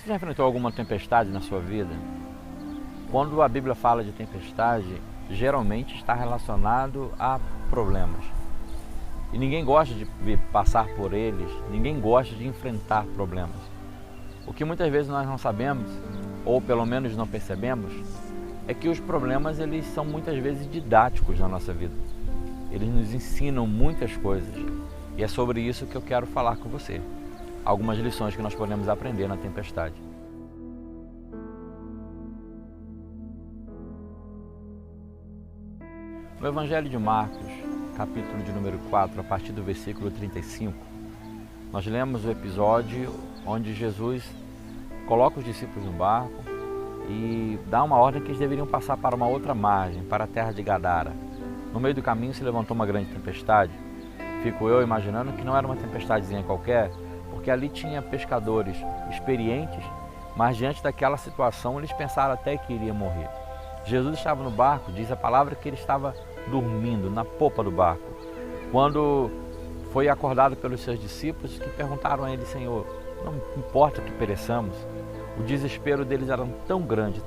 Você já enfrentou alguma tempestade na sua vida? Quando a Bíblia fala de tempestade, geralmente está relacionado a problemas. E ninguém gosta de passar por eles, ninguém gosta de enfrentar problemas. O que muitas vezes nós não sabemos, ou pelo menos não percebemos, é que os problemas eles são muitas vezes didáticos na nossa vida. Eles nos ensinam muitas coisas. E é sobre isso que eu quero falar com você. Algumas lições que nós podemos aprender na tempestade. No Evangelho de Marcos, capítulo de número 4, a partir do versículo 35, nós lemos o episódio onde Jesus coloca os discípulos no barco e dá uma ordem que eles deveriam passar para uma outra margem, para a terra de Gadara. No meio do caminho se levantou uma grande tempestade. Fico eu imaginando que não era uma tempestadezinha qualquer, porque ali tinha pescadores experientes, mas diante daquela situação eles pensaram até que iria morrer. Jesus estava no barco, diz a palavra que ele estava dormindo na popa do barco, quando foi acordado pelos seus discípulos que perguntaram a ele: Senhor, não importa que pereçamos. O desespero deles era tão grande,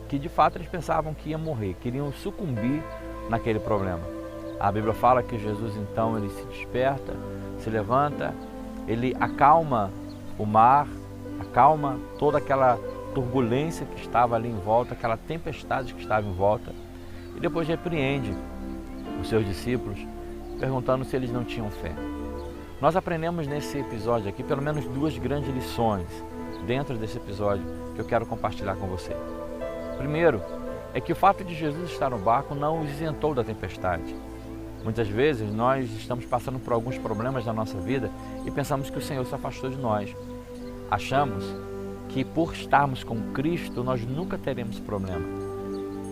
que de fato eles pensavam que ia morrer, queriam sucumbir naquele problema. A Bíblia fala que Jesus então ele se desperta, se levanta, ele acalma o mar, acalma toda aquela turbulência que estava ali em volta, aquela tempestade que estava em volta, e depois repreende os seus discípulos, perguntando se eles não tinham fé. Nós aprendemos nesse episódio aqui pelo menos duas grandes lições dentro desse episódio que eu quero compartilhar com você. Primeiro, é que o fato de Jesus estar no barco não os isentou da tempestade. Muitas vezes nós estamos passando por alguns problemas na nossa vida e pensamos que o Senhor se afastou de nós. Achamos que por estarmos com Cristo nós nunca teremos problema.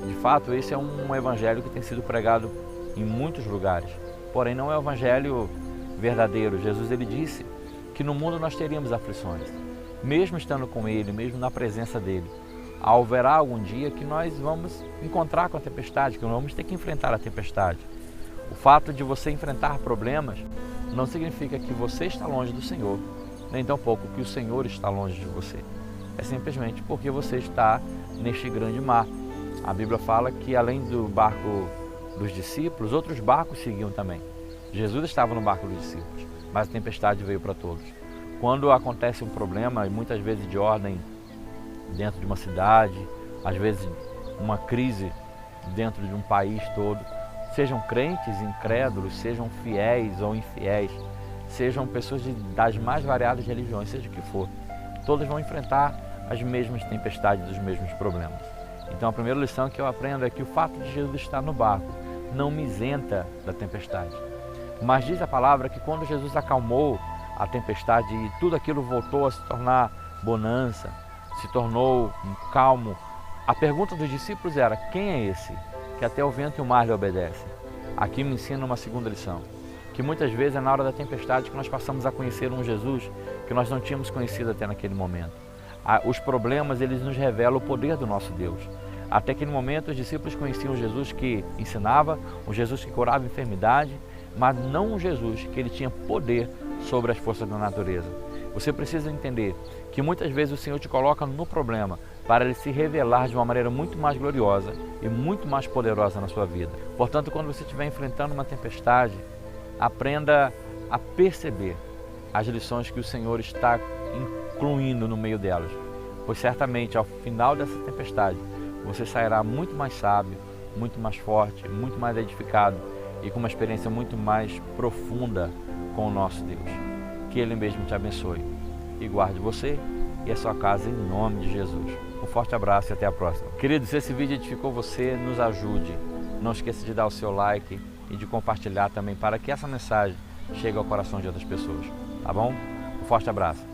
De fato, esse é um evangelho que tem sido pregado em muitos lugares, porém não é o evangelho verdadeiro. Jesus ele disse que no mundo nós teríamos aflições, mesmo estando com Ele, mesmo na presença dEle. Haverá algum dia que nós vamos encontrar com a tempestade, que nós vamos ter que enfrentar a tempestade. O fato de você enfrentar problemas não significa que você está longe do Senhor, nem tampouco que o Senhor está longe de você. É simplesmente porque você está neste grande mar. A Bíblia fala que além do barco dos discípulos, outros barcos seguiam também. Jesus estava no barco dos discípulos, mas a tempestade veio para todos. Quando acontece um problema, muitas vezes de ordem dentro de uma cidade, às vezes uma crise dentro de um país todo, sejam crentes, incrédulos, sejam fiéis ou infiéis, sejam pessoas das mais variadas religiões, seja o que for, todos vão enfrentar as mesmas tempestades, os mesmos problemas. Então a primeira lição que eu aprendo é que o fato de Jesus estar no barco não me isenta da tempestade. Mas diz a palavra que quando Jesus acalmou a tempestade e tudo aquilo voltou a se tornar bonança, se tornou calmo, a pergunta dos discípulos era: quem é esse que até o vento e o mar lhe obedecem? Aqui me ensina uma segunda lição, que muitas vezes é na hora da tempestade que nós passamos a conhecer um Jesus que nós não tínhamos conhecido até naquele momento. Os problemas eles nos revelam o poder do nosso Deus. Até aquele momento os discípulos conheciam um Jesus que ensinava, um Jesus que curava a enfermidade, mas não um Jesus que ele tinha poder sobre as forças da natureza. Você precisa entender que muitas vezes o Senhor te coloca no problema para ele se revelar de uma maneira muito mais gloriosa e muito mais poderosa na sua vida. Portanto, quando você estiver enfrentando uma tempestade, aprenda a perceber as lições que o Senhor está incluindo no meio delas, pois certamente ao final dessa tempestade você sairá muito mais sábio, muito mais forte, muito mais edificado e com uma experiência muito mais profunda com o nosso Deus. Que Ele mesmo te abençoe e guarde você e a sua casa em nome de Jesus. Um forte abraço e até a próxima. Queridos, se esse vídeo edificou você, nos ajude. Não esqueça de dar o seu like e de compartilhar também para que essa mensagem chegue ao coração de outras pessoas. Tá bom? Um forte abraço.